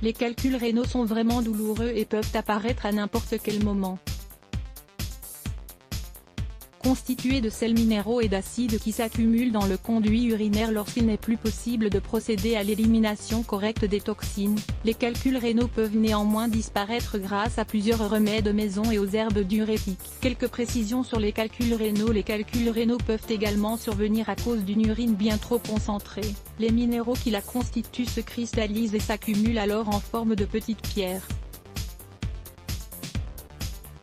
Les calculs rénaux sont vraiment douloureux et peuvent apparaître à n'importe quel moment. Constitués de sels minéraux et d'acides qui s'accumulent dans le conduit urinaire lorsqu'il n'est plus possible de procéder à l'élimination correcte des toxines, les calculs rénaux peuvent néanmoins disparaître grâce à plusieurs remèdes maison et aux herbes diurétiques. Quelques précisions sur les calculs rénaux. Les calculs rénaux peuvent également survenir à cause d'une urine bien trop concentrée. Les minéraux qui la constituent se cristallisent et s'accumulent alors en forme de petites pierres.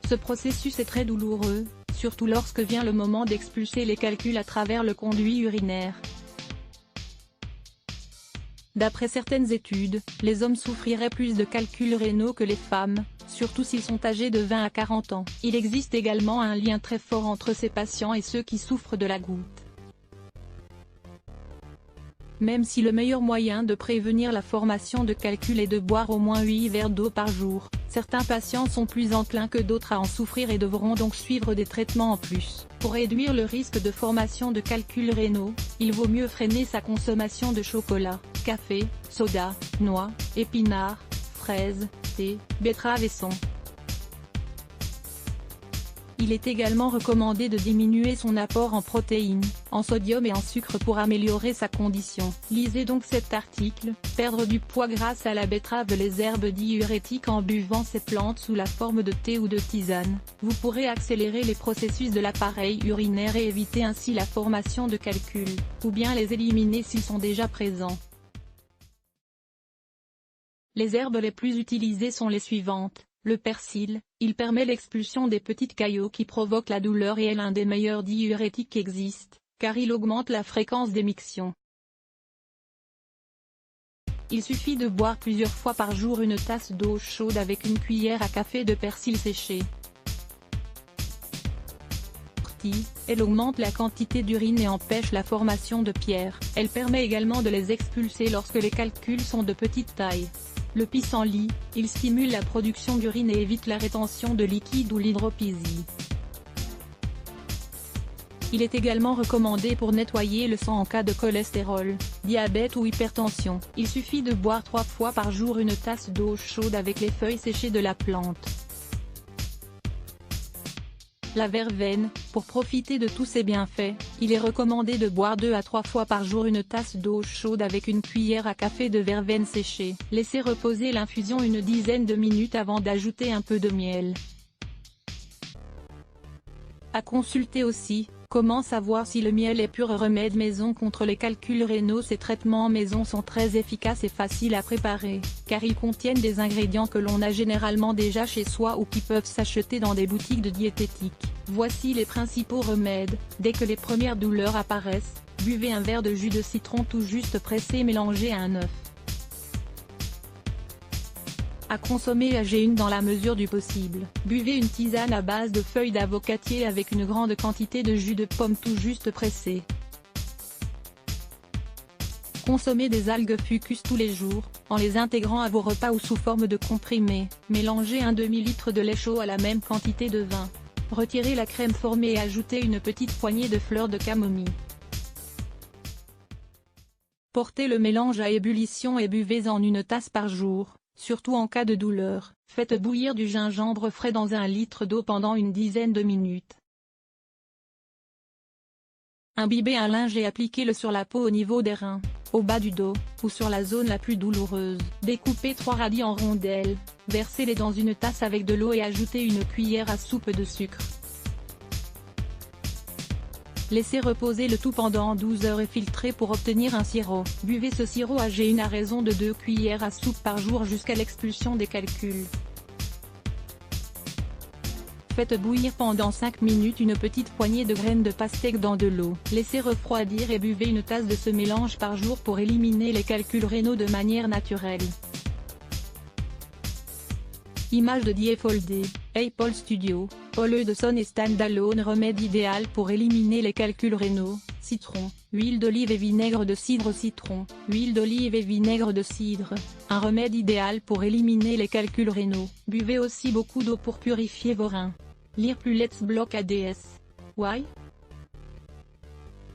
Ce processus est très douloureux, surtout lorsque vient le moment d'expulser les calculs à travers le conduit urinaire. D'après certaines études, les hommes souffriraient plus de calculs rénaux que les femmes, surtout s'ils sont âgés de 20 à 40 ans. Il existe également un lien très fort entre ces patients et ceux qui souffrent de la goutte. Même si le meilleur moyen de prévenir la formation de calculs est de boire au moins 8 verres d'eau par jour, certains patients sont plus enclins que d'autres à en souffrir et devront donc suivre des traitements en plus. Pour réduire le risque de formation de calculs rénaux, il vaut mieux freiner sa consommation de chocolat, café, soda, noix, épinards, fraises, thé, betteraves et son. Il est également recommandé de diminuer son apport en protéines, en sodium et en sucre pour améliorer sa condition. Lisez donc cet article, perdre du poids grâce à la betterave. Les herbes diurétiques. En buvant ces plantes sous la forme de thé ou de tisane, vous pourrez accélérer les processus de l'appareil urinaire et éviter ainsi la formation de calculs, ou bien les éliminer s'ils sont déjà présents. Les herbes les plus utilisées sont les suivantes. Le persil, il permet l'expulsion des petites caillots qui provoquent la douleur et est l'un des meilleurs diurétiques qui existent, car il augmente la fréquence d'émission. Il suffit de boire plusieurs fois par jour une tasse d'eau chaude avec une cuillère à café de persil séché. Elle augmente la quantité d'urine et empêche la formation de pierres. Elle permet également de les expulser lorsque les calculs sont de petite taille. Le pissenlit, il stimule la production d'urine et évite la rétention de liquide ou l'hydropésie. Il est également recommandé pour nettoyer le sang en cas de cholestérol, diabète ou hypertension. Il suffit de boire 3 fois par jour une tasse d'eau chaude avec les feuilles séchées de la plante. La verveine, pour profiter de tous ses bienfaits, il est recommandé de boire 2 à 3 fois par jour une tasse d'eau chaude avec une cuillère à café de verveine séchée. Laissez reposer l'infusion une dizaine de minutes avant d'ajouter un peu de miel. À consulter aussi, comment savoir si le miel est pur remède maison contre les calculs rénaux. Ces traitements maison sont très efficaces et faciles à préparer, car ils contiennent des ingrédients que l'on a généralement déjà chez soi ou qui peuvent s'acheter dans des boutiques de diététique. Voici les principaux remèdes. Dès que les premières douleurs apparaissent, buvez un verre de jus de citron tout juste pressé mélangé à un œuf. À consommer à jeun dans la mesure du possible. Buvez une tisane à base de feuilles d'avocatier avec une grande quantité de jus de pomme tout juste pressé. Consommez des algues fucus tous les jours, en les intégrant à vos repas ou sous forme de comprimés. Mélangez un demi-litre de lait chaud à la même quantité de vin. Retirez la crème formée et ajoutez une petite poignée de fleurs de camomille. Portez le mélange à ébullition et buvez-en une tasse par jour. Surtout en cas de douleur, faites bouillir du gingembre frais dans 1 litre d'eau pendant une dizaine de minutes. Imbibez un linge et appliquez-le sur la peau au niveau des reins, au bas du dos, ou sur la zone la plus douloureuse. Découpez 3 radis en rondelles, versez-les dans une tasse avec de l'eau et ajoutez une cuillère à soupe de sucre. Laissez reposer le tout pendant 12 heures et filtrez pour obtenir un sirop. Buvez ce sirop à jeun à raison de 2 cuillères à soupe par jour jusqu'à l'expulsion des calculs. Faites bouillir pendant 5 minutes une petite poignée de graines de pastèque dans de l'eau. Laissez refroidir et buvez une tasse de ce mélange par jour pour éliminer les calculs rénaux de manière naturelle. Image de Diefoldé, Apple Studio, Ole de Son et Standalone remède idéal pour éliminer les calculs rénaux, citron, huile d'olive et vinaigre de cidre. Citron, huile d'olive et vinaigre de cidre, un remède idéal pour éliminer les calculs rénaux. Buvez aussi beaucoup d'eau pour purifier vos reins. Lire plus Let's Block ADS. Why?